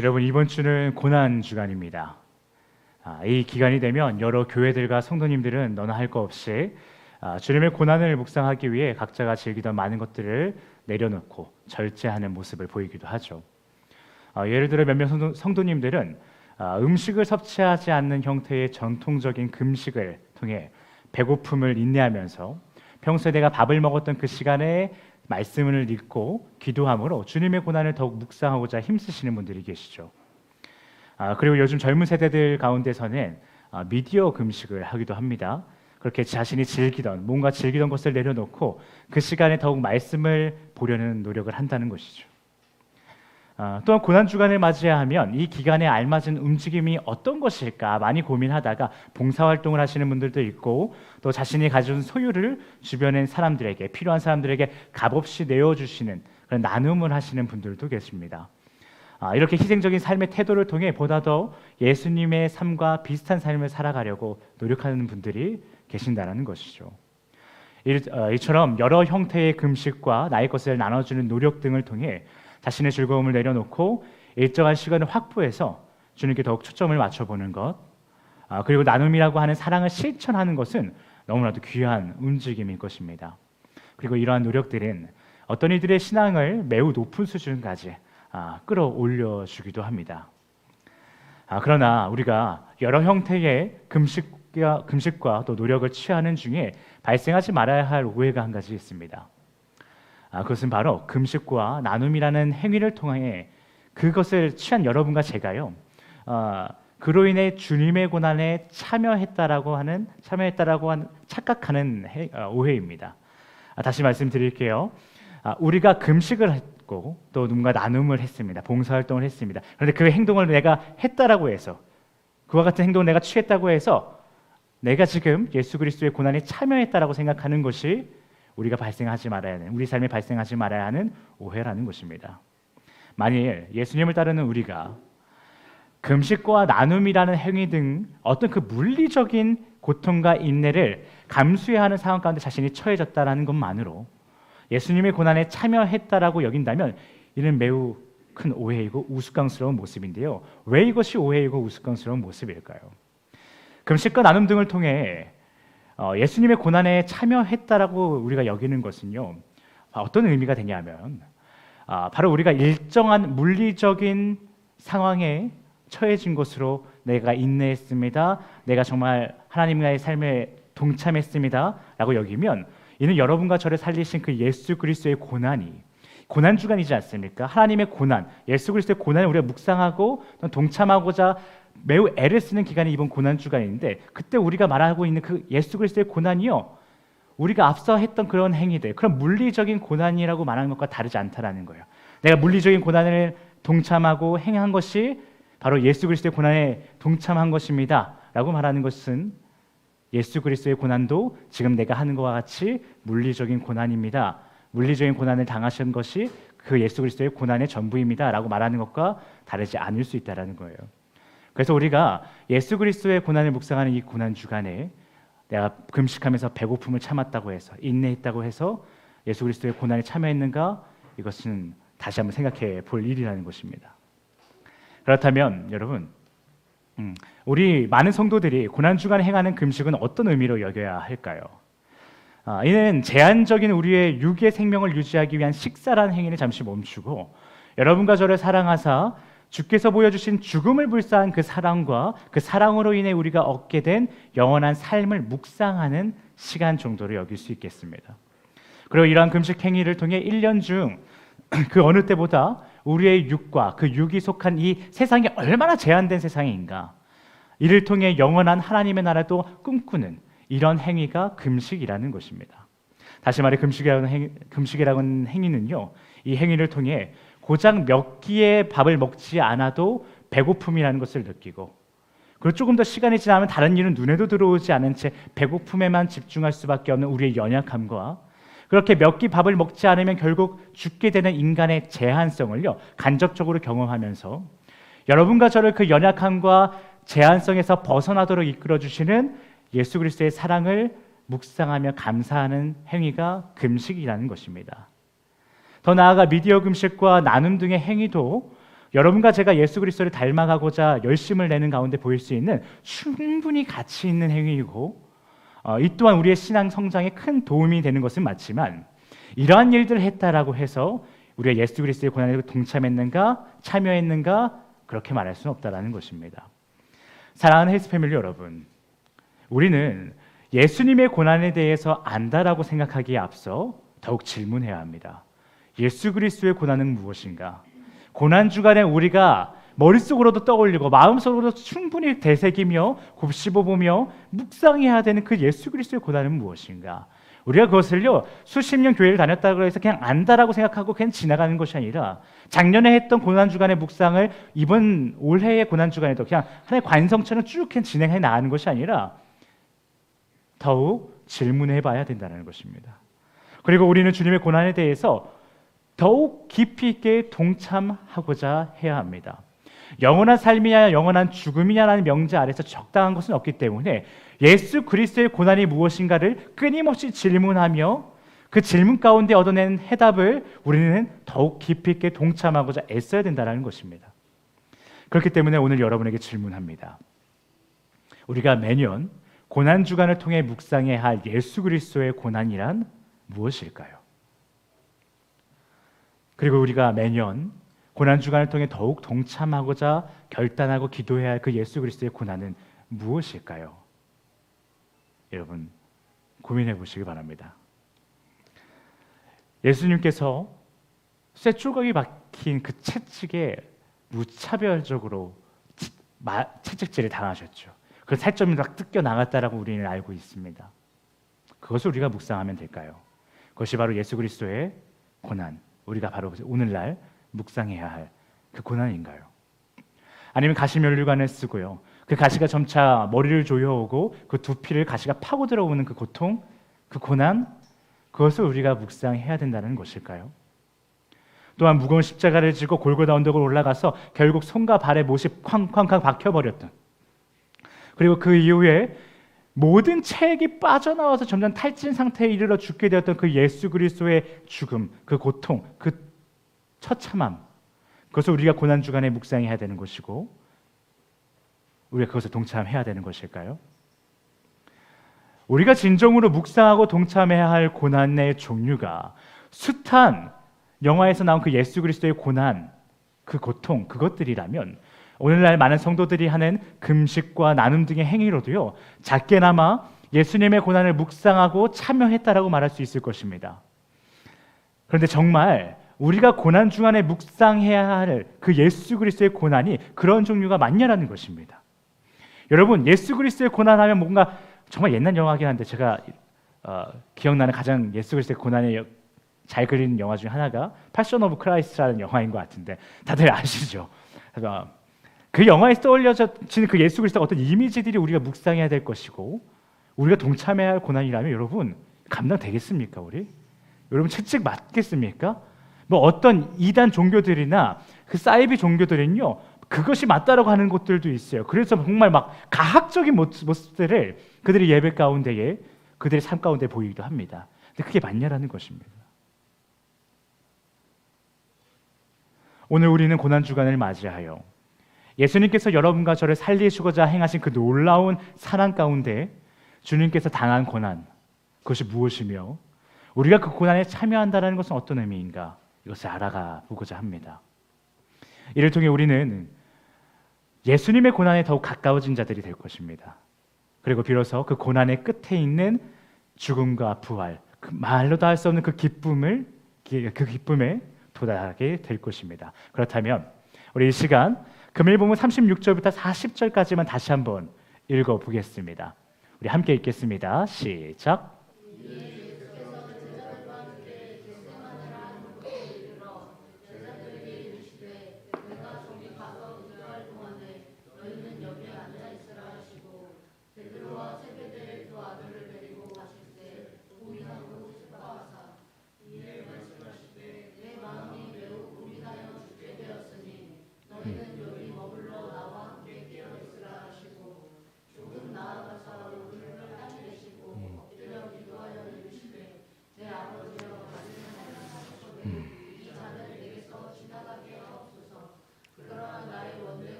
여러분, 이번 주는 고난 주간입니다. 이 기간이 되면 여러 교회들과 성도님들은 너나 할 거 없이 주님의 고난을 묵상하기 위해 각자가 즐기던 많은 것들을 내려놓고 절제하는 모습을 보이기도 하죠. 예를 들어 몇몇 성도님들은 음식을 섭취하지 않는 형태의 전통적인 금식을 통해 배고픔을 인내하면서 평소에 내가 밥을 먹었던 그 시간에 말씀을 읽고 기도함으로 주님의 고난을 더욱 묵상하고자 힘쓰시는 분들이 계시죠. 그리고 요즘 젊은 세대들 가운데서는 미디어 금식을 하기도 합니다. 그렇게 자신이 뭔가 즐기던 것을 내려놓고 그 시간에 더욱 말씀을 보려는 노력을 한다는 것이죠. 또한 고난주간을 맞이하면 이 기간에 알맞은 움직임이 어떤 것일까 많이 고민하다가 봉사활동을 하시는 분들도 있고, 또 자신이 가진 소유를 주변의 사람들에게, 필요한 사람들에게 값없이 내어주시는 그런 나눔을 하시는 분들도 계십니다. 이렇게 희생적인 삶의 태도를 통해 보다 더 예수님의 삶과 비슷한 삶을 살아가려고 노력하는 분들이 계신다는 것이죠. 이처럼 여러 형태의 금식과 나의 것을 나눠주는 노력 등을 통해 자신의 즐거움을 내려놓고 일정한 시간을 확보해서 주님께 더욱 초점을 맞춰보는 것, 그리고 나눔이라고 하는 사랑을 실천하는 것은 너무나도 귀한 움직임일 것입니다. 그리고 이러한 노력들은 어떤 이들의 신앙을 매우 높은 수준까지 끌어올려주기도 합니다. 그러나 우리가 여러 형태의 금식과 또 노력을 취하는 중에 발생하지 말아야 할 오해가 한 가지 있습니다. 그것은 바로 금식과 나눔이라는 행위를 통해 그것을 취한 여러분과 제가요, 그로 인해 주님의 고난에 참여했다라고 하는 착각하는 오해입니다. 다시 말씀드릴게요. 우리가 금식을 했고 또 누군가 나눔을 했습니다. 봉사활동을 했습니다. 그런데 그 행동을 내가 했다라고 해서, 그와 같은 행동을 내가 취했다고 해서 내가 지금 예수 그리스도의 고난에 참여했다라고 생각하는 것이 우리 삶에 발생하지 말아야 하는 오해라는 것입니다. 만일 예수님을 따르는 우리가 금식과 나눔이라는 행위 등 어떤 그 물리적인 고통과 인내를 감수해야 하는 상황 가운데 자신이 처해졌다라는 것만으로 예수님의 고난에 참여했다라고 여긴다면 이는 매우 큰 오해이고 우스꽝스러운 모습인데요. 왜 이것이 오해이고 우스꽝스러운 모습일까요? 금식과 나눔 등을 통해 예수님의 고난에 참여했다라고 우리가 여기는 것은요, 어떤 의미가 되냐면 바로 우리가 일정한 물리적인 상황에 처해진 것으로 내가 인내했습니다, 내가 정말 하나님과의 삶에 동참했습니다 라고 여기면, 이는 여러분과 저를 살리신 그 예수 그리스도의 고난주간이지 않습니까? 하나님의 고난, 예수 그리스도의 고난을 우리가 묵상하고 동참하고자 매우 애를 쓰는 기간이 이번 고난주간인데, 그때 우리가 말하고 있는 그 예수 그리스도의 고난이요, 우리가 앞서 했던 그런 행위들, 그런 물리적인 고난이라고 말하는 것과 다르지 않다라는 거예요. 내가 물리적인 고난을 동참하고 행한 것이 바로 예수 그리스도의 고난에 동참한 것입니다 라고 말하는 것은, 예수 그리스도의 고난도 지금 내가 하는 것과 같이 물리적인 고난입니다, 물리적인 고난을 당하신 것이 그 예수 그리스도의 고난의 전부입니다 라고 말하는 것과 다르지 않을 수 있다는 거예요. 그래서 우리가 예수 그리스도의 고난을 묵상하는 이 고난 주간에 내가 금식하면서 배고픔을 참았다고 해서, 인내했다고 해서 예수 그리스도의 고난에 참여했는가, 이것은 다시 한번 생각해 볼 일이라는 것입니다. 그렇다면 여러분, 우리 많은 성도들이 고난 주간에 행하는 금식은 어떤 의미로 여겨야 할까요? 이는 제한적인 우리의 육의 생명을 유지하기 위한 식사라는 행위를 잠시 멈추고, 여러분과 저를 사랑하사 주께서 보여주신 죽음을 불사한 그 사랑과 그 사랑으로 인해 우리가 얻게 된 영원한 삶을 묵상하는 시간 정도로 여길 수 있겠습니다. 그리고 이러한 금식 행위를 통해 1년 중 그 어느 때보다 우리의 육과 그 육이 속한 이 세상이 얼마나 제한된 세상인가, 이를 통해 영원한 하나님의 나라도 꿈꾸는 이런 행위가 금식이라는 것입니다. 다시 말해 금식이라는 행위는요, 이 행위를 통해 고작 몇 끼의 밥을 먹지 않아도 배고픔이라는 것을 느끼고, 그리고 조금 더 시간이 지나면 다른 일은 눈에도 들어오지 않은 채 배고픔에만 집중할 수밖에 없는 우리의 연약함과, 그렇게 몇 끼 밥을 먹지 않으면 결국 죽게 되는 인간의 제한성을요, 간접적으로 경험하면서 여러분과 저를 그 연약함과 제한성에서 벗어나도록 이끌어주시는 예수 그리스도의 사랑을 묵상하며 감사하는 행위가 금식이라는 것입니다. 더 나아가 미디어 금식과 나눔 등의 행위도 여러분과 제가 예수 그리스도를 닮아가고자 열심을 내는 가운데 보일 수 있는 충분히 가치 있는 행위이고 이 또한 우리의 신앙 성장에 큰 도움이 되는 것은 맞지만 이러한 일들을 했다라고 해서 우리가 예수 그리스도의 고난에 동참했는가 참여했는가 그렇게 말할 수는 없다라는 것입니다. 사랑하는 헬스 패밀리 여러분, 우리는 예수님의 고난에 대해서 안다라고 생각하기에 앞서 더욱 질문해야 합니다. 예수 그리스도의 고난은 무엇인가? 고난 주간에 우리가 머릿속으로도 떠올리고 마음속으로도 충분히 되새기며 곱씹어보며 묵상해야 되는 그 예수 그리스도의 고난은 무엇인가? 우리가 그것을요 수십 년 교회를 다녔다고 해서 그냥 안다라고 생각하고 그냥 지나가는 것이 아니라 작년에 했던 고난 주간의 묵상을 이번 올해의 고난 주간에도 그냥 하나의 관성처럼 쭉 그냥 진행해 나가는 것이 아니라 더욱 질문해봐야 된다는 것입니다. 그리고 우리는 주님의 고난에 대해서 더욱 깊이 있게 동참하고자 해야 합니다. 영원한 삶이냐 영원한 죽음이냐라는 명제 아래서 적당한 것은 없기 때문에 예수 그리스도의 고난이 무엇인가를 끊임없이 질문하며 그 질문 가운데 얻어낸 해답을 우리는 더욱 깊이 있게 동참하고자 애써야 된다는 것입니다. 그렇기 때문에 오늘 여러분에게 질문합니다. 우리가 매년 고난 주간을 통해 묵상해야 할 예수 그리스도의 고난이란 무엇일까요? 그리고 우리가 매년 고난 주간을 통해 더욱 동참하고자 결단하고 기도해야 할 그 예수 그리스도의 고난은 무엇일까요? 여러분 고민해 보시기 바랍니다. 예수님께서 쇠 조각이 박힌 그 채찍에 무차별적으로 채찍질을 당하셨죠. 그 살점이 막 뜯겨 나갔다라고 우리는 알고 있습니다. 그것을 우리가 묵상하면 될까요? 그것이 바로 예수 그리스도의 고난, 우리가 바로 오늘날 묵상해야 할 그 고난인가요? 아니면 가시면류관을 쓰고요, 그 가시가 점차 머리를 조여오고 그 두피를 가시가 파고 들어오는 그 고통, 그 고난, 그것을 우리가 묵상해야 된다는 것일까요? 또한 무거운 십자가를 지고 골고다 언덕을 올라가서 결국 손과 발에 못이 쾅쾅쾅 박혀버렸던, 그리고 그 이후에 모든 체액이 빠져나와서 점점 탈진 상태에 이르러 죽게 되었던 그 예수 그리스도의 죽음, 그 고통, 그 처참함, 그것을 우리가 고난 주간에 묵상해야 되는 것이고 우리가 그것을 동참해야 되는 것일까요? 우리가 진정으로 묵상하고 동참해야 할 고난의 종류가 숱한 영화에서 나온 그 예수 그리스도의 고난, 그 고통, 그것들이라면 오늘날 많은 성도들이 하는 금식과 나눔 등의 행위로도요 작게나마 예수님의 고난을 묵상하고 참여했다라고 말할 수 있을 것입니다. 그런데 정말 우리가 고난 주간에 묵상해야 할 그 예수 그리스도의 고난이 그런 종류가 맞냐라는 것입니다. 여러분, 예수 그리스도의 고난하면 뭔가 정말 옛날 영화긴 한데 제가 기억나는 가장 예수 그리스도의 고난에 잘 그린 영화 중에 하나가 패션 오브 크라이스트라는 영화인 것 같은데 다들 아시죠? 그 영화에서 떠올려지는 그 예수 그리스도의 어떤 이미지들이 우리가 묵상해야 될 것이고 우리가 동참해야 할 고난이라면 여러분 감당되겠습니까? 우리? 여러분 채찍 맞겠습니까? 뭐 어떤 이단 종교들이나 그 사이비 종교들은요 그것이 맞다라고 하는 곳들도 있어요. 그래서 정말 막 가학적인 모습들을 그들의 예배 가운데에 그들의 삶 가운데 보이기도 합니다. 근데 그게 맞냐라는 것입니다. 오늘 우리는 고난 주간을 맞이하여 예수님께서 여러분과 저를 살리시고자 행하신 그 놀라운 사랑 가운데 주님께서 당한 고난, 그것이 무엇이며 우리가 그 고난에 참여한다는 것은 어떤 의미인가, 이것을 알아가 보고자 합니다. 이를 통해 우리는 예수님의 고난에 더욱 가까워진 자들이 될 것입니다. 그리고 비로소 그 고난의 끝에 있는 죽음과 부활, 그 말로도 할 수 없는 그 기쁨에 도달하게 될 것입니다. 그렇다면 우리 이 시간 금일 본문 36절부터 40절까지만 다시 한번 읽어보겠습니다. 우리 함께 읽겠습니다. 시작.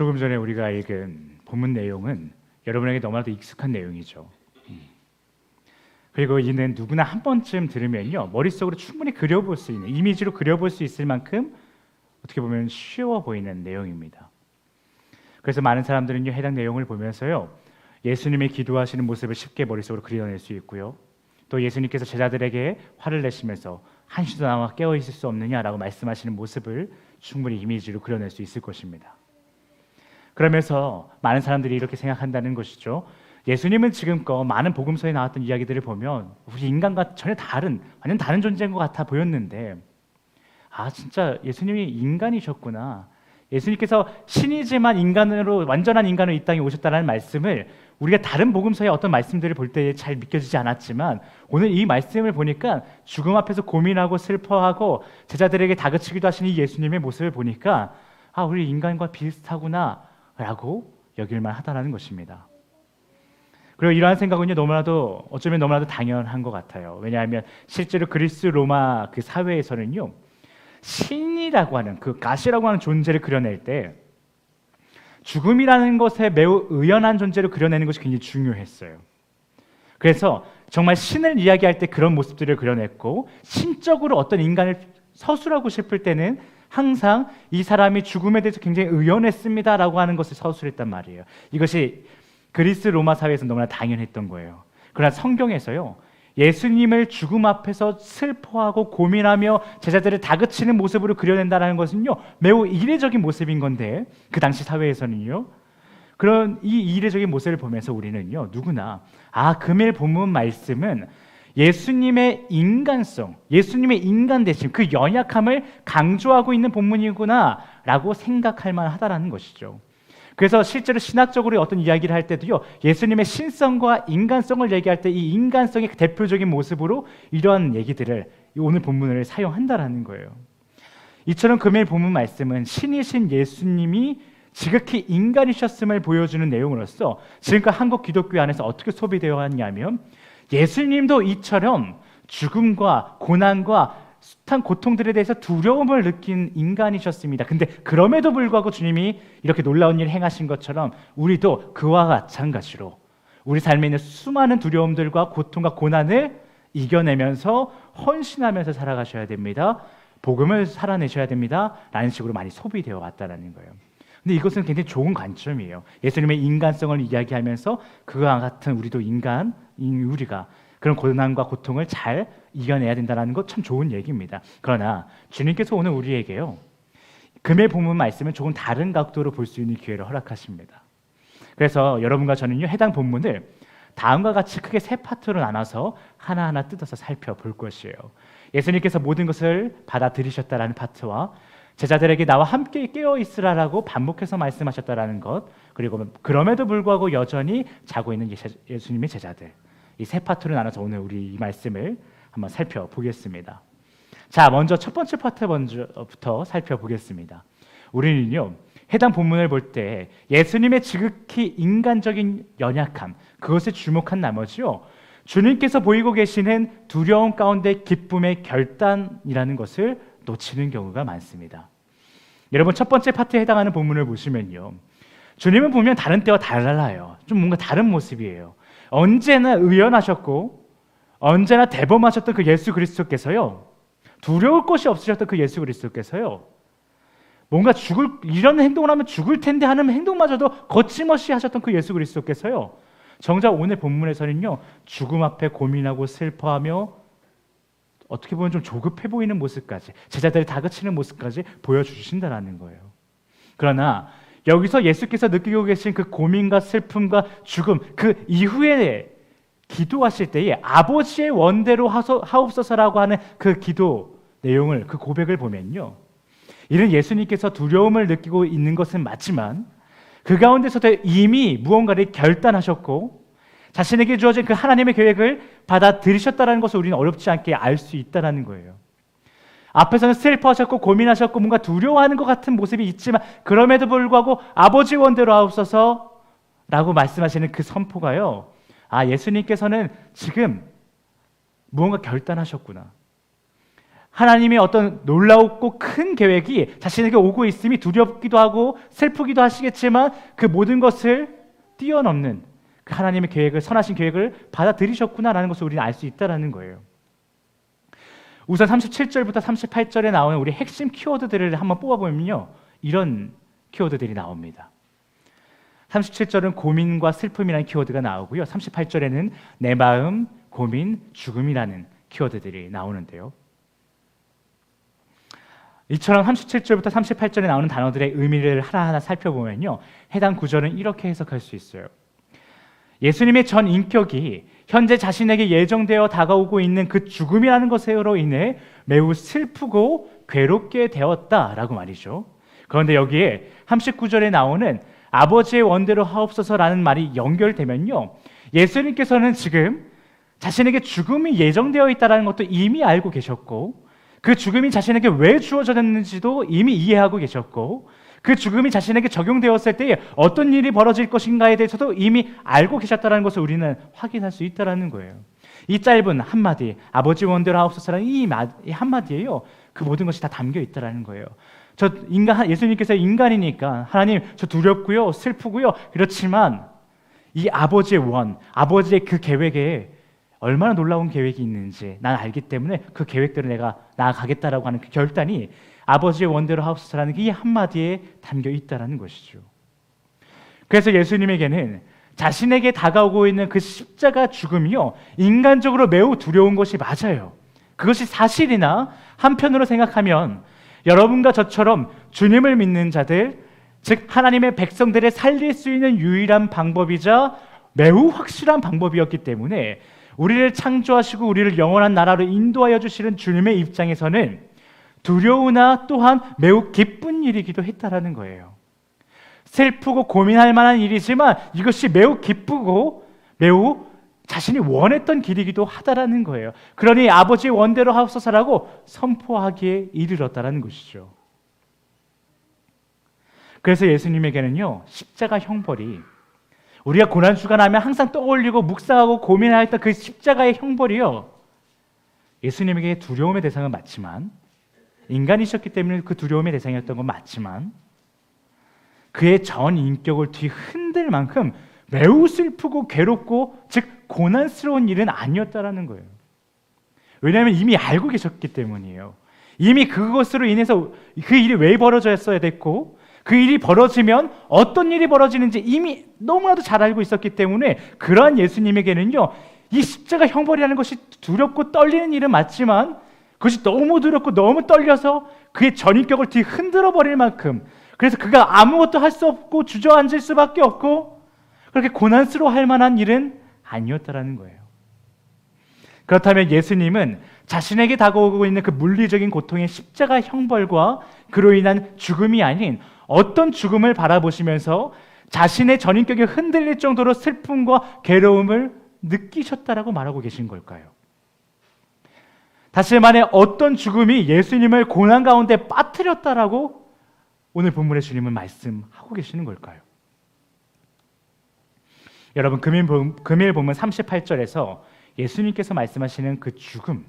조금 전에 우리가 읽은 본문 내용은 여러분에게 너무나도 익숙한 내용이죠. 그리고 이는 누구나 한 번쯤 들으면요, 머릿속으로 충분히 그려볼 수 있는, 이미지로 그려볼 수 있을 만큼 어떻게 보면 쉬워 보이는 내용입니다. 그래서 많은 사람들은요, 해당 내용을 보면서요, 예수님의 기도하시는 모습을 쉽게 머릿속으로 그려낼 수 있고요, 또 예수님께서 제자들에게 화를 내시면서 한시도 남아 깨어 있을 수 없느냐라고 말씀하시는 모습을 충분히 이미지로 그려낼 수 있을 것입니다. 그러면서 많은 사람들이 이렇게 생각한다는 것이죠. 예수님은 지금껏 많은 복음서에 나왔던 이야기들을 보면 우리 인간과 전혀 다른, 완전 다른 존재인 것 같아 보였는데, 진짜 예수님이 인간이셨구나, 예수님께서 신이지만 인간으로, 완전한 인간으로 이 땅에 오셨다는 말씀을 우리가 다른 복음서의 어떤 말씀들을 볼 때 잘 믿겨지지 않았지만, 오늘 이 말씀을 보니까 죽음 앞에서 고민하고 슬퍼하고 제자들에게 다그치기도 하시는 이 예수님의 모습을 보니까 우리 인간과 비슷하구나 라고 여길만 하다라는 것입니다. 그리고 이러한 생각은요, 어쩌면 너무나도 당연한 것 같아요. 왜냐하면 실제로 그리스 로마 그 사회에서는요, 신이라고 하는, 그 가시라고 하는 존재를 그려낼 때 죽음이라는 것에 매우 의연한 존재로 그려내는 것이 굉장히 중요했어요. 그래서 정말 신을 이야기할 때 그런 모습들을 그려냈고, 신적으로 어떤 인간을 서술하고 싶을 때는 항상 이 사람이 죽음에 대해서 굉장히 의연했습니다라고 하는 것을 서술했단 말이에요. 이것이 그리스 로마 사회에서 너무나 당연했던 거예요. 그러나 성경에서요, 예수님을 죽음 앞에서 슬퍼하고 고민하며 제자들을 다그치는 모습으로 그려낸다는 것은요, 매우 이례적인 모습인 건데, 그 당시 사회에서는요, 그런 이 이례적인 모습을 보면서 우리는요, 누구나 금일 본문 말씀은 예수님의 인간성, 예수님의 인간 되심, 그 연약함을 강조하고 있는 본문이구나 라고 생각할 만하다라는 것이죠. 그래서 실제로 신학적으로 어떤 이야기를 할 때도요, 예수님의 신성과 인간성을 얘기할 때 이 인간성의 대표적인 모습으로 이러한 얘기들을, 오늘 본문을 사용한다라는 거예요. 이처럼 금일 본문 말씀은 신이신 예수님이 지극히 인간이셨음을 보여주는 내용으로서 지금껏 한국 기독교 안에서 어떻게 소비되어 왔냐면, 예수님도 이처럼 죽음과 고난과 숱한 고통들에 대해서 두려움을 느낀 인간이셨습니다. 근데 그럼에도 불구하고 주님이 이렇게 놀라운 일을 행하신 것처럼 우리도 그와 마찬가지로 우리 삶에 있는 수많은 두려움들과 고통과 고난을 이겨내면서 헌신하면서 살아가셔야 됩니다. 복음을 살아내셔야 됩니다. 라는 식으로 많이 소비되어 왔다는 거예요. 근데 이것은 굉장히 좋은 관점이에요. 예수님의 인간성을 이야기하면서 그와 같은 우리도 우리가 그런 고난과 고통을 잘 이겨내야 된다는 것 참 좋은 얘기입니다. 그러나 주님께서 오늘 우리에게요, 금일 본문 말씀은 조금 다른 각도로 볼 수 있는 기회를 허락하십니다. 그래서 여러분과 저는요, 해당 본문을 다음과 같이 크게 세 파트로 나눠서 하나하나 뜯어서 살펴볼 것이에요. 예수님께서 모든 것을 받아들이셨다라는 파트와 제자들에게 나와 함께 깨어 있으라라고 반복해서 말씀하셨다라는 것, 그리고 그럼에도 불구하고 여전히 자고 있는 예수님의 제자들, 이 세 파트로 나눠서 오늘 우리 이 말씀을 한번 살펴보겠습니다. 자, 먼저 첫 번째 파트부터 살펴보겠습니다. 우리는요, 해당 본문을 볼 때 예수님의 지극히 인간적인 연약함, 그것에 주목한 나머지요, 주님께서 보이고 계시는 두려움 가운데 기쁨의 결단이라는 것을 놓치는 경우가 많습니다. 여러분, 첫 번째 파트에 해당하는 본문을 보시면요, 주님은 보면 다른 때와 달라요. 좀 뭔가 다른 모습이에요. 언제나 의연하셨고 언제나 대범하셨던 그 예수 그리스도께서요, 두려울 것이 없으셨던 그 예수 그리스도께서요, 뭔가 이런 행동을 하면 죽을 텐데 하는 행동마저도 거침없이 하셨던 그 예수 그리스도께서요, 정작 오늘 본문에서는요, 죽음 앞에 고민하고 슬퍼하며 어떻게 보면 좀 조급해 보이는 모습까지, 제자들을 다그치는 모습까지 보여주신다는 거예요. 그러나 여기서 예수께서 느끼고 계신 그 고민과 슬픔과 죽음, 그 이후에 기도하실 때에 아버지의 원대로 하옵소서라고 하는 그 기도 내용을, 그 고백을 보면요, 이런 예수님께서 두려움을 느끼고 있는 것은 맞지만 그 가운데서도 이미 무언가를 결단하셨고 자신에게 주어진 그 하나님의 계획을 받아들이셨다는 것을 우리는 어렵지 않게 알 수 있다는 거예요. 앞에서는 슬퍼하셨고 고민하셨고 뭔가 두려워하는 것 같은 모습이 있지만 그럼에도 불구하고 아버지 원대로 하옵소서라고 말씀하시는 그 선포가요, 예수님께서는 지금 무언가 결단하셨구나, 하나님의 어떤 놀랍고 큰 계획이 자신에게 오고 있음이 두렵기도 하고 슬프기도 하시겠지만 그 모든 것을 뛰어넘는 그 하나님의 계획을, 선하신 계획을 받아들이셨구나라는 것을 우리는 알 수 있다는 거예요. 우선 37절부터 38절에 나오는 우리 핵심 키워드들을 한번 뽑아보면요, 이런 키워드들이 나옵니다. 37절은 고민과 슬픔이라는 키워드가 나오고요, 38절에는 내 마음, 고민, 죽음이라는 키워드들이 나오는데요, 이처럼 37절부터 38절에 나오는 단어들의 의미를 하나하나 살펴보면요, 해당 구절은 이렇게 해석할 수 있어요. 예수님의 전 인격이 현재 자신에게 예정되어 다가오고 있는 그 죽음이라는 것으로 인해 매우 슬프고 괴롭게 되었다라고 말이죠. 그런데 여기에 39절에 나오는 아버지의 원대로 하옵소서라는 말이 연결되면요, 예수님께서는 지금 자신에게 죽음이 예정되어 있다는 것도 이미 알고 계셨고, 그 죽음이 자신에게 왜 주어졌는지도 이미 이해하고 계셨고, 그 죽음이 자신에게 적용되었을 때 어떤 일이 벌어질 것인가에 대해서도 이미 알고 계셨다는 것을 우리는 확인할 수 있다는 거예요. 이 짧은 한마디, 아버지 원대로 하옵소서라는 이 한마디에요, 그 모든 것이 다 담겨 있다는 거예요. 예수님께서 인간이니까 하나님, 저 두렵고요, 슬프고요, 그렇지만 이 아버지의 아버지의 그 계획에 얼마나 놀라운 계획이 있는지 난 알기 때문에 그 계획대로 내가 나아가겠다라고 하는 그 결단이 아버지의 원대로 하옵소서라는 이 한마디에 담겨 있다는 것이죠. 그래서 예수님에게는 자신에게 다가오고 있는 그 십자가 죽음이요, 인간적으로 매우 두려운 것이 맞아요. 그것이 사실이나 한편으로 생각하면 여러분과 저처럼 주님을 믿는 자들, 즉 하나님의 백성들을 살릴 수 있는 유일한 방법이자 매우 확실한 방법이었기 때문에 우리를 창조하시고 우리를 영원한 나라로 인도하여 주시는 주님의 입장에서는 두려우나 또한 매우 기쁜 일이기도 했다라는 거예요. 슬프고 고민할 만한 일이지만 이것이 매우 기쁘고 매우 자신이 원했던 길이기도 하다라는 거예요. 그러니 아버지의 원대로 하옵소서라고 선포하기에 이르렀다라는 것이죠. 그래서 예수님에게는요, 십자가 형벌이, 우리가 고난주간 하면 항상 떠올리고 묵상하고 고민하였던 그 십자가의 형벌이요, 예수님에게 두려움의 대상은 맞지만, 인간이셨기 때문에 그 두려움의 대상이었던 건 맞지만, 그의 전 인격을 뒤흔들 만큼 매우 슬프고 괴롭고 즉 고난스러운 일은 아니었다라는 거예요. 왜냐하면 이미 알고 계셨기 때문이에요. 이미 그것으로 인해서 그 일이 왜 벌어졌어야 됐고, 그 일이 벌어지면 어떤 일이 벌어지는지 이미 너무나도 잘 알고 있었기 때문에 그러한 예수님에게는요, 이 십자가 형벌이라는 것이 두렵고 떨리는 일은 맞지만 그것이 너무 두렵고 너무 떨려서 그의 전인격을 뒤흔들어 버릴 만큼, 그래서 그가 아무것도 할 수 없고 주저앉을 수밖에 없고 그렇게 고난스러워할 만한 일은 아니었다라는 거예요. 그렇다면 예수님은 자신에게 다가오고 있는 그 물리적인 고통의 십자가 형벌과 그로 인한 죽음이 아닌 어떤 죽음을 바라보시면서 자신의 전인격이 흔들릴 정도로 슬픔과 괴로움을 느끼셨다라고 말하고 계신 걸까요? 다시 말해 어떤 죽음이 예수님을 고난 가운데 빠뜨렸다라고 오늘 본문의 주님은 말씀하고 계시는 걸까요? 여러분, 금일 본문 38절에서 예수님께서 말씀하시는 그 죽음,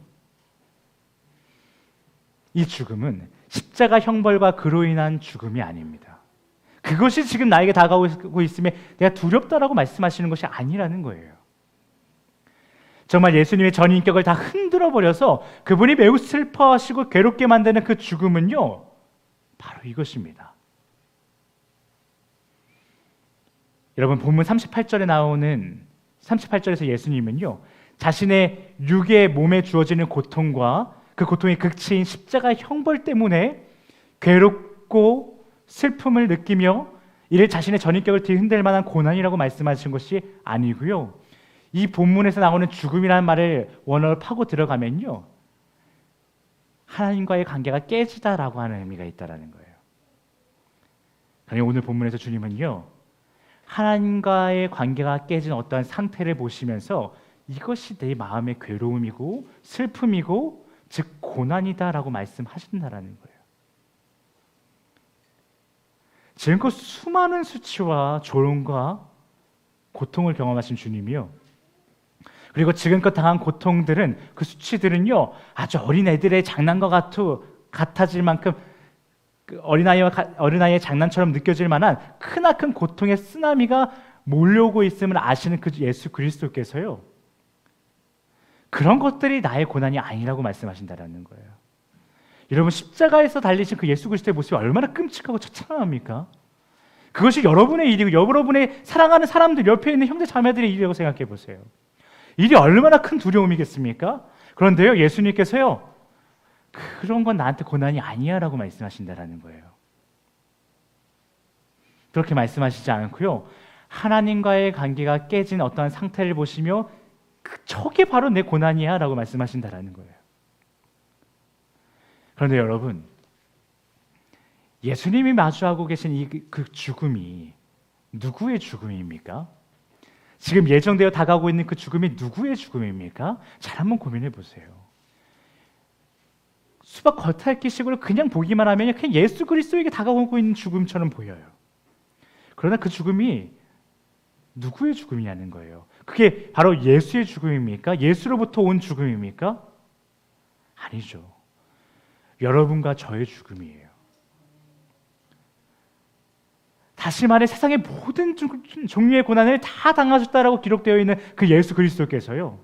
이 죽음은 십자가 형벌과 그로 인한 죽음이 아닙니다. 그것이 지금 나에게 다가오고 있음에 내가 두렵다라고 말씀하시는 것이 아니라는 거예요. 정말 예수님의 전 인격을 다 흔들어 버려서 그분이 매우 슬퍼하시고 괴롭게 만드는 그 죽음은요, 바로 이것입니다. 여러분, 본문 38절에 나오는 38절에서 예수님은요, 자신의 육의 몸에 주어지는 고통과 그 고통의 극치인 십자가 형벌 때문에 괴롭고 슬픔을 느끼며 이를 자신의 전인격을 뒤흔들 만한 고난이라고 말씀하신 것이 아니고요, 이 본문에서 나오는 죽음이라는 말을 원어로 파고 들어가면요, 하나님과의 관계가 깨지다라고 하는 의미가 있다라는 거예요. 그러니 오늘 본문에서 주님은요, 하나님과의 관계가 깨진 어떠한 상태를 보시면서 이것이 내 마음의 괴로움이고 슬픔이고 즉 고난이다라고 말씀하신다라는 거예요. 지금껏 수많은 수치와 조롱과 고통을 경험하신 주님이요, 그리고 지금껏 당한 고통들은, 그 수치들은요, 아주 어린애들의 장난과 같아질 만큼, 어린아이의 장난처럼 느껴질 만한 크나큰 고통의 쓰나미가 몰려오고 있음을 아시는 그 예수 그리스도께서요, 그런 것들이 나의 고난이 아니라고 말씀하신다라는 거예요. 여러분, 십자가에서 달리신 그 예수 그리스도의 모습이 얼마나 끔찍하고 처참합니까? 그것이 여러분의 일이고 여러분의 사랑하는 사람들, 옆에 있는 형제 자매들의 일이라고 생각해 보세요. 일이 얼마나 큰 두려움이겠습니까? 그런데요, 예수님께서요, 그런 건 나한테 고난이 아니야 라고 말씀하신다라는 거예요. 그렇게 말씀하시지 않고요, 하나님과의 관계가 깨진 어떠한 상태를 보시며 저게 바로 내 고난이야 라고 말씀하신다라는 거예요. 그런데 여러분, 예수님이 마주하고 계신 그 죽음이 누구의 죽음입니까? 지금 예정되어 다가오고 있는 그 죽음이 누구의 죽음입니까? 잘 한번 고민해 보세요. 수박 겉핥기식으로 그냥 보기만 하면 그냥 예수 그리스도에게 다가오고 있는 죽음처럼 보여요. 그러나 그 죽음이 누구의 죽음이냐는 거예요. 그게 바로 예수의 죽음입니까? 예수로부터 온 죽음입니까? 아니죠. 여러분과 저의 죽음이에요. 다시 말해 세상의 모든 종류의 고난을 다 당하셨다라고 기록되어 있는 그 예수 그리스도께서요,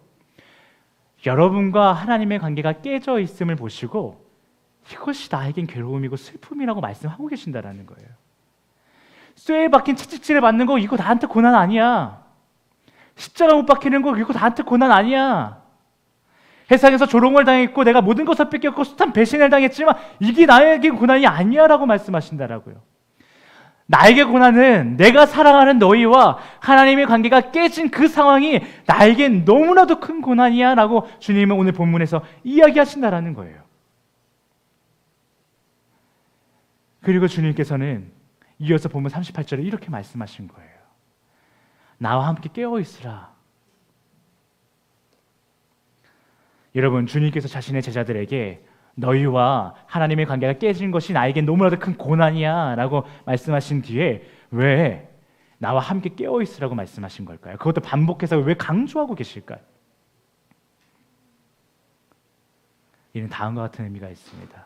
여러분과 하나님의 관계가 깨져 있음을 보시고 이것이 나에겐 괴로움이고 슬픔이라고 말씀하고 계신다라는 거예요. 쇠에 박힌 채찍질을 받는 거 이거 나한테 고난 아니야. 십자가 못 박히는 거 이거 나한테 고난 아니야. 세상에서 조롱을 당했고 내가 모든 것을 뺏겼고 숱한 배신을 당했지만 이게 나에게 고난이 아니야 라고 말씀하신다라고요. 나에게 고난은 내가 사랑하는 너희와 하나님의 관계가 깨진 그 상황이 나에겐 너무나도 큰 고난이야 라고 주님은 오늘 본문에서 이야기하신다라는 거예요. 그리고 주님께서는 이어서 본문 38절에 이렇게 말씀하신 거예요. 나와 함께 깨어있으라. 여러분, 주님께서 자신의 제자들에게 너희와 하나님의 관계가 깨진 것이 나에겐 너무나도 큰 고난이야 라고 말씀하신 뒤에 왜 나와 함께 깨어있으라고 말씀하신 걸까요? 그것도 반복해서 왜 강조하고 계실까요? 이는 다음과 같은 의미가 있습니다.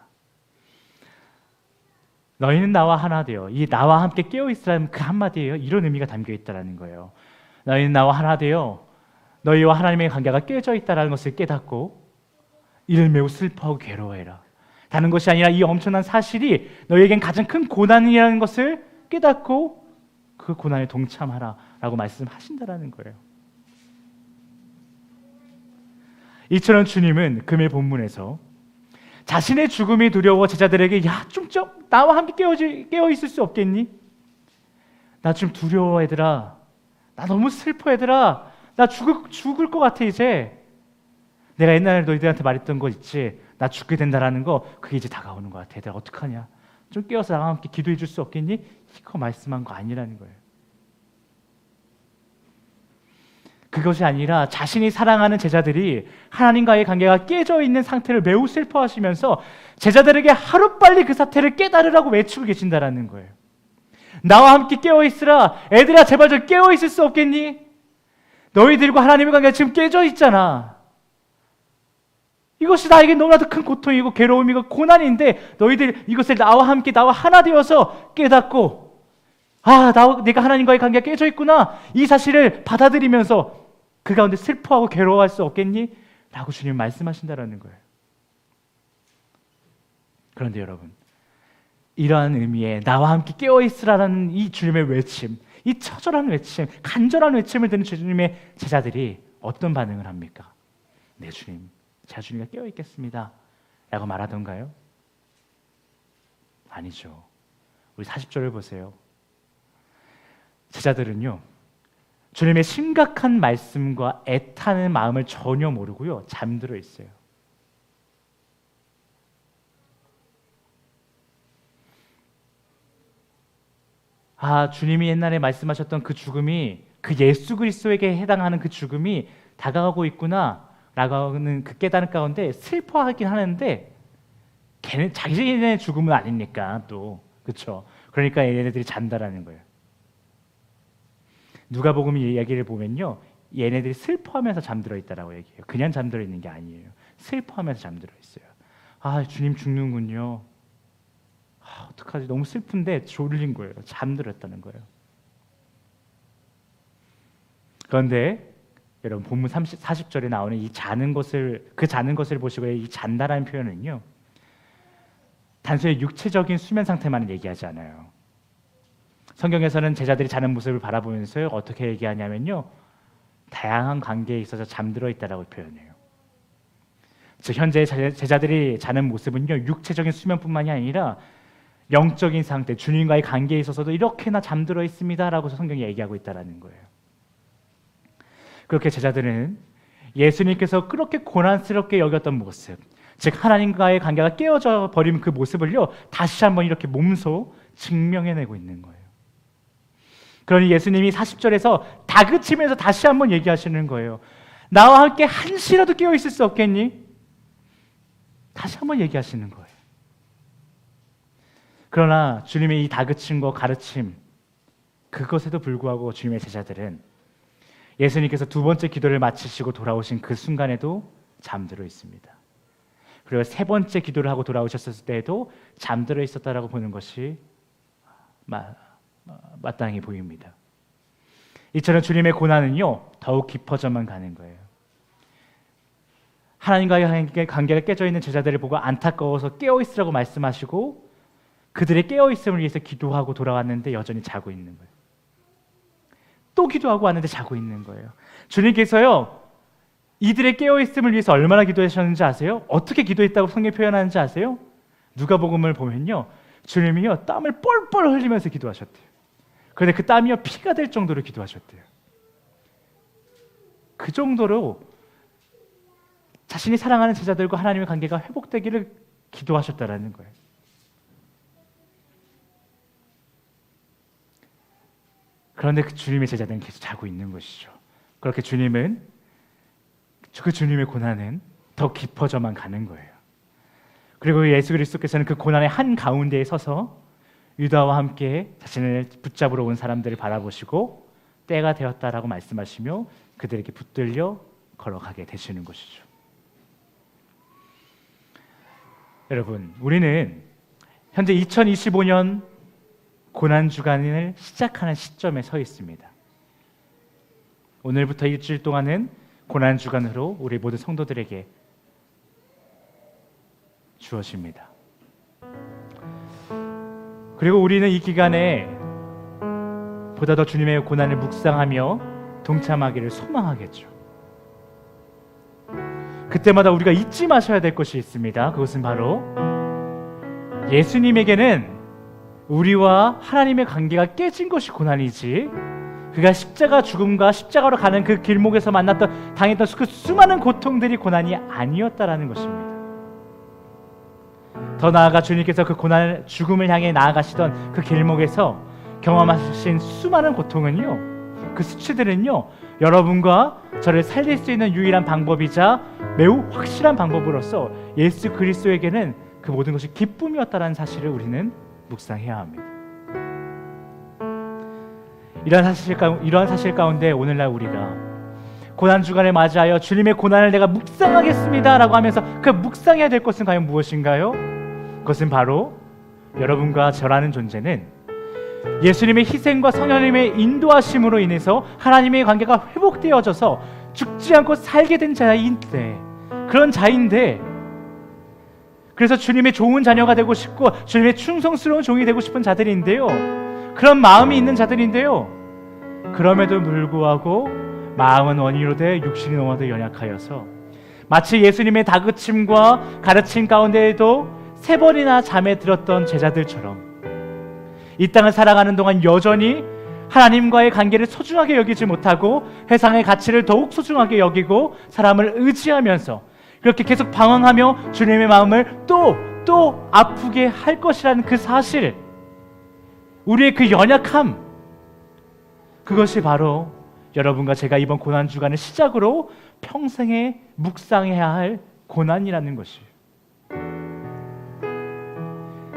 너희는 나와 하나 되어, 이 나와 함께 깨어있으라는 그 한마디에요, 이런 의미가 담겨 있다는 거예요. 너희는 나와 하나 되어 너희와 하나님의 관계가 깨져 있다는 것을 깨닫고 이를 매우 슬퍼하고 괴로워해라. 다른 것이 아니라 이 엄청난 사실이 너희에겐 가장 큰 고난이라는 것을 깨닫고 그 고난에 동참하라 라고 말씀하신다는 거예요. 이처럼 주님은 금일 본문에서 자신의 죽음이 두려워 제자들에게 야, 좀 나와 함께 깨어 있을 수 없겠니? 나 좀 두려워 얘들아. 나 너무 슬퍼 얘들아. 나 죽을 것 같아 이제. 내가 옛날에 너희들한테 말했던 거 있지? 나 죽게 된다라는 거 그게 이제 다가오는 것 같아. 얘들아 어떡하냐? 좀 깨어서 나와 함께 기도해 줄 수 없겠니? 이거 말씀한 거 아니라는 거예요. 그것이 아니라 자신이 사랑하는 제자들이 하나님과의 관계가 깨져 있는 상태를 매우 슬퍼하시면서 제자들에게 하루빨리 그 사태를 깨달으라고 외치고 계신다라는 거예요. 나와 함께 깨어있으라. 애들아 제발 좀 깨어있을 수 없겠니? 너희들과 하나님의 관계가 지금 깨져 있잖아. 이것이 나에게 너무나도 큰 고통이고 괴로움이고 고난인데 너희들 이것을 나와 함께 나와 하나 되어서 깨닫고 내가 하나님과의 관계가 깨져 있구나. 이 사실을 받아들이면서 그 가운데 슬퍼하고 괴로워할 수 없겠니? 라고 주님 말씀하신다라는 거예요. 그런데 여러분, 이러한 의미의 나와 함께 깨어있으라는 이 주님의 외침, 이 처절한 외침, 간절한 외침을 듣는 주님의 제자들이 어떤 반응을 합니까? 네 주님, 제가 주님과 깨어있겠습니다 라고 말하던가요? 아니죠. 우리 40절을 보세요. 제자들은요, 주님의 심각한 말씀과 애타는 마음을 전혀 모르고요, 잠들어 있어요. 주님이 옛날에 말씀하셨던 그 죽음이 그 예수 그리스도에게 해당하는 그 죽음이 다가가고 있구나 라고 하는 그 깨달음 가운데 슬퍼하긴 하는데 걔는 자기의 죽음은 아니니까 또 그렇죠. 그러니까 얘네들이 잔다라는 거예요. 누가복음 이야기를 보면요, 얘네들이 슬퍼하면서 잠들어 있다라고 얘기해요. 그냥 잠들어 있는 게 아니에요. 슬퍼하면서 잠들어 있어요. 아, 주님 죽는군요. 아, 어떡하지? 너무 슬픈데 졸린 거예요. 잠들었다는 거예요. 그런데 여러분 본문 40절에 나오는 이 자는 것을 보시고 이 잔다라는 표현은요, 단순히 육체적인 수면 상태만을 얘기하지 않아요. 성경에서는 제자들이 자는 모습을 바라보면서 어떻게 얘기하냐면요, 다양한 관계에 있어서 잠들어 있다라고 표현해요. 즉 현재 제자들이 자는 모습은요, 육체적인 수면뿐만이 아니라 영적인 상태, 주님과의 관계에 있어서도 이렇게나 잠들어 있습니다라고 성경이 얘기하고 있다라는 거예요. 그렇게 제자들은 예수님께서 그렇게 고난스럽게 여겼던 모습, 즉 하나님과의 관계가 깨어져 버린 그 모습을요, 다시 한번 이렇게 몸소 증명해내고 있는 거예요. 그러니 예수님이 40절에서 다그치면서 다시 한번 얘기하시는 거예요. 나와 함께 한시라도 깨어 있을 수 없겠니? 다시 한번 얘기하시는 거예요. 그러나 주님의 이 다그침과 가르침, 그것에도 불구하고 주님의 제자들은 예수님께서 두 번째 기도를 마치시고 돌아오신 그 순간에도 잠들어 있습니다. 그리고 세 번째 기도를 하고 돌아오셨을 때에도 잠들어 있었다라고 보는 것이 마땅히 보입니다. 이처럼 주님의 고난은요, 더욱 깊어져만 가는 거예요. 하나님과의 관계가 깨져 있는 제자들을 보고 안타까워서 깨어 있으라고 말씀하시고 그들의 깨어 있음을 위해서 기도하고 돌아왔는데 여전히 자고 있는 거예요. 또 기도하고 왔는데 자고 있는 거예요. 주님께서요, 이들의 깨어 있음을 위해서 얼마나 기도하셨는지 아세요? 어떻게 기도했다고 성경이 표현하는지 아세요? 누가복음을 보면요, 주님이요 땀을 뻘뻘 흘리면서 기도하셨대요. 그런데 그 땀이요 피가 될 정도로 기도하셨대요. 그 정도로 자신이 사랑하는 제자들과 하나님의 관계가 회복되기를 기도하셨다라는 거예요. 그런데 그 주님의 제자들은 계속 자고 있는 것이죠. 그렇게 주님의 고난은 더 깊어져만 가는 거예요. 그리고 예수 그리스도께서는 그 고난의 한 가운데에 서서 유다와 함께 자신을 붙잡으러 온 사람들을 바라보시고 때가 되었다라고 말씀하시며 그들에게 붙들려 걸어가게 되시는 것이죠. 여러분, 우리는 현재 2025년 고난주간을 시작하는 시점에 서 있습니다. 오늘부터 일주일 동안은 고난주간으로 우리 모든 성도들에게 주어집니다. 그리고 우리는 이 기간에 보다 더 주님의 고난을 묵상하며 동참하기를 소망하겠죠. 그때마다 우리가 잊지 마셔야 될 것이 있습니다. 그것은 바로 예수님에게는 우리와 하나님의 관계가 깨진 것이 고난이지, 그가 십자가 죽음과 십자가로 가는 그 길목에서 당했던 그 수많은 고통들이 고난이 아니었다라는 것입니다. 더 나아가 주님께서 그 고난, 죽음을 향해 나아가시던 그 길목에서 경험하신 수많은 고통은요, 그 수치들은요, 여러분과 저를 살릴 수 있는 유일한 방법이자 매우 확실한 방법으로서 예수 그리스도에게는 그 모든 것이 기쁨이었다라는 사실을 우리는 묵상해야 합니다. 이러한 사실 가운데 오늘날 우리가 고난주간을 맞이하여 주님의 고난을 내가 묵상하겠습니다 라고 하면서 그 묵상해야 될 것은 과연 무엇인가요? 그것은 바로 여러분과 저라는 존재는 예수님의 희생과 성령님의 인도하심으로 인해서 하나님의 관계가 회복되어져서 죽지 않고 살게 된 그런 자인데, 그래서 주님의 좋은 자녀가 되고 싶고 주님의 충성스러운 종이 되고 싶은 자들인데요, 그런 마음이 있는 자들인데요, 그럼에도 불구하고 마음은 원이로 돼 육신이 너무도 연약하여서 마치 예수님의 다그침과 가르침 가운데에도 3번이나 잠에 들었던 제자들처럼 이 땅을 살아가는 동안 여전히 하나님과의 관계를 소중하게 여기지 못하고 세상의 가치를 더욱 소중하게 여기고 사람을 의지하면서 그렇게 계속 방황하며 주님의 마음을 또 아프게 할 것이라는 그 사실, 우리의 그 연약함, 그것이 바로 여러분과 제가 이번 고난주간을 시작으로 평생에 묵상해야 할 고난이라는 것이에요.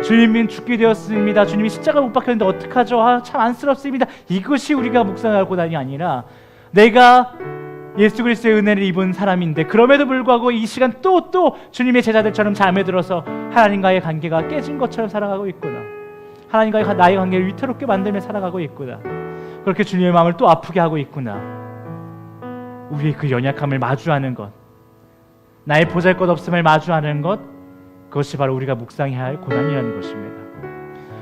주님은 죽게 되었습니다. 주님이 십자가 못 박혔는데 어떡하죠? 참 안쓰럽습니다. 이것이 우리가 묵상할 고난이 아니라 내가 예수 그리스도의 은혜를 입은 사람인데 그럼에도 불구하고 이 시간 또 주님의 제자들처럼 잠에 들어서 하나님과의 관계가 깨진 것처럼 살아가고 있구나. 하나님과의 나의 관계를 위태롭게 만들며 살아가고 있구나. 그렇게 주님의 마음을 또 아프게 하고 있구나. 우리의 그 연약함을 마주하는 것, 나의 보잘것없음을 마주하는 것, 그것이 바로 우리가 묵상해야 할 고난이라는 것입니다.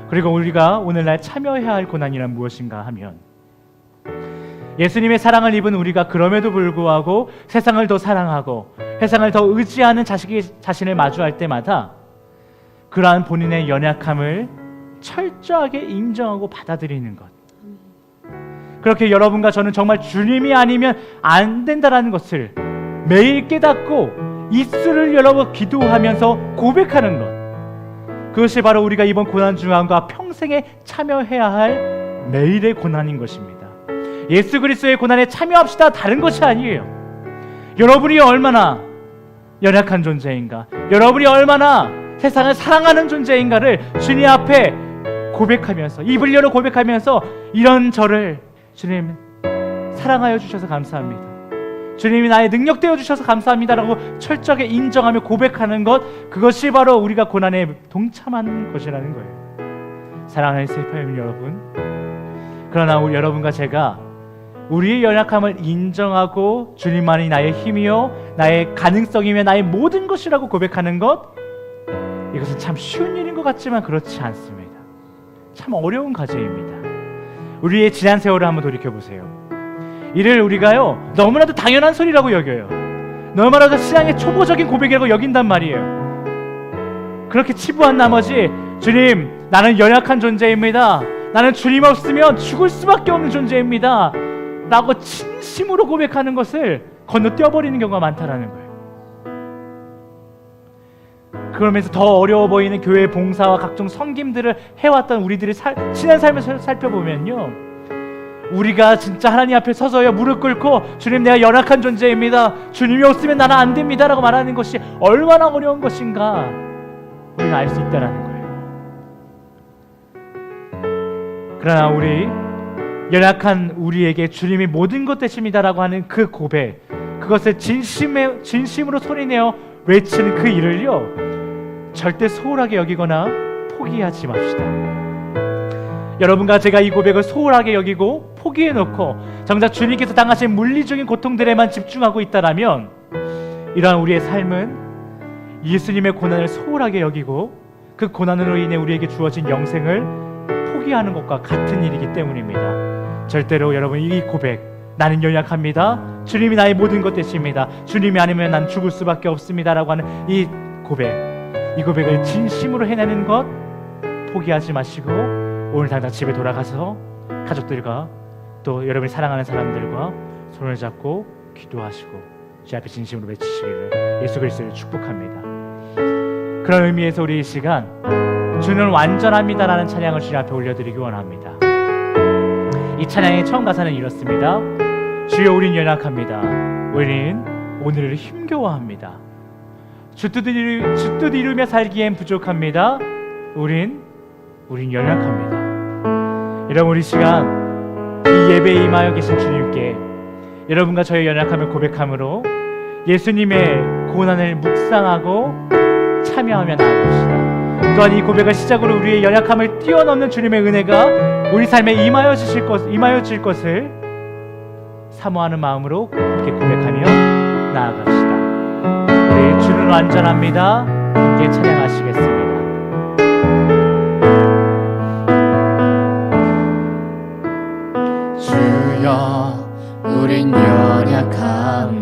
그리고 우리가 오늘날 참여해야 할 고난이란 무엇인가 하면, 예수님의 사랑을 입은 우리가 그럼에도 불구하고 세상을 더 사랑하고 세상을 더 의지하는 자신을 마주할 때마다 그러한 본인의 연약함을 철저하게 인정하고 받아들이는 것, 그렇게 여러분과 저는 정말 주님이 아니면 안 된다라는 것을 매일 깨닫고 입술을 열어 기도하면서 고백하는 것, 그것이 바로 우리가 이번 고난 중앙과 평생에 참여해야 할 매일의 고난인 것입니다. 예수 그리스도의 고난에 참여합시다, 다른 것이 아니에요. 여러분이 얼마나 연약한 존재인가, 여러분이 얼마나 세상을 사랑하는 존재인가를 주님 앞에 고백하면서, 입을 열어 고백하면서, 이런 저를 주님 사랑하여 주셔서 감사합니다, 주님이 나의 능력 되어 주셔서 감사합니다라고 철저하게 인정하며 고백하는 것, 그것이 바로 우리가 고난에 동참하는 것이라는 거예요. 사랑하는 세파님 여러분, 그러나 여러분과 제가 우리의 연약함을 인정하고 주님만이 나의 힘이요 나의 가능성이며 나의 모든 것이라고 고백하는 것, 이것은 참 쉬운 일인 것 같지만 그렇지 않습니다. 참 어려운 과제입니다. 우리의 지난 세월을 한번 돌이켜보세요. 이를 우리가요 너무나도 당연한 소리라고 여겨요. 너무나도 신앙의 초보적인 고백이라고 여긴단 말이에요. 그렇게 치부한 나머지 주님, 나는 연약한 존재입니다, 나는 주님 없으면 죽을 수밖에 없는 존재입니다 라고 진심으로 고백하는 것을 건너뛰어버리는 경우가 많다라는 거예요. 그러면서 더 어려워 보이는 교회 봉사와 각종 섬김들을 해왔던 우리들의 지난 삶을 살펴보면요, 우리가 진짜 하나님 앞에 서서요 무릎 꿇고 주님, 내가 연약한 존재입니다, 주님이 없으면 나는 안 됩니다 라고 말하는 것이 얼마나 어려운 것인가 우리는 알 수 있다는 거예요. 그러나 우리 연약한 우리에게 주님이 모든 것 되십니다라고 하는 그 고백, 그것을 진심으로 소리내어 외치는 그 일을요 절대 소홀하게 여기거나 포기하지 맙시다. 여러분과 제가 이 고백을 소홀하게 여기고 포기해놓고 정작 주님께서 당하신 물리적인 고통들에만 집중하고 있다라면, 이러한 우리의 삶은 예수님의 고난을 소홀하게 여기고 그 고난으로 인해 우리에게 주어진 영생을 포기하는 것과 같은 일이기 때문입니다. 절대로 여러분, 이 고백, 나는 연약합니다, 주님이 나의 모든 것 되십니다, 주님이 아니면 난 죽을 수밖에 없습니다 라고 하는 이 고백을 진심으로 해내는 것 포기하지 마시고 오늘 당장 집에 돌아가서 가족들과 또 여러분이 사랑하는 사람들과 손을 잡고 기도하시고 주 앞에 진심으로 외치시기를 예수 그리스도를 축복합니다. 그런 의미에서 우리 이 시간 주는 완전합니다라는 찬양을 주님 앞에 올려드리기 원합니다. 이 찬양의 처음 가사는 이렇습니다. 주여, 우린 연약합니다, 우린 오늘을 힘겨워합니다, 주 뜻 이루며 살기엔 부족합니다, 우린 연약합니다. 여러분, 우리 시간 이 예배에 임하여 계신 주님께 여러분과 저의 연약함을 고백함으로 예수님의 고난을 묵상하고 참여하며 나아갑시다. 또한 이 고백을 시작으로 우리의 연약함을 뛰어넘는 주님의 은혜가 우리 삶에 임하여 질 것을 사모하는 마음으로 함께 고백하며 나아갑시다. 우리 주는 완전합니다. 함께 찬양하시겠습니다. 주여, 우린 연약합니다.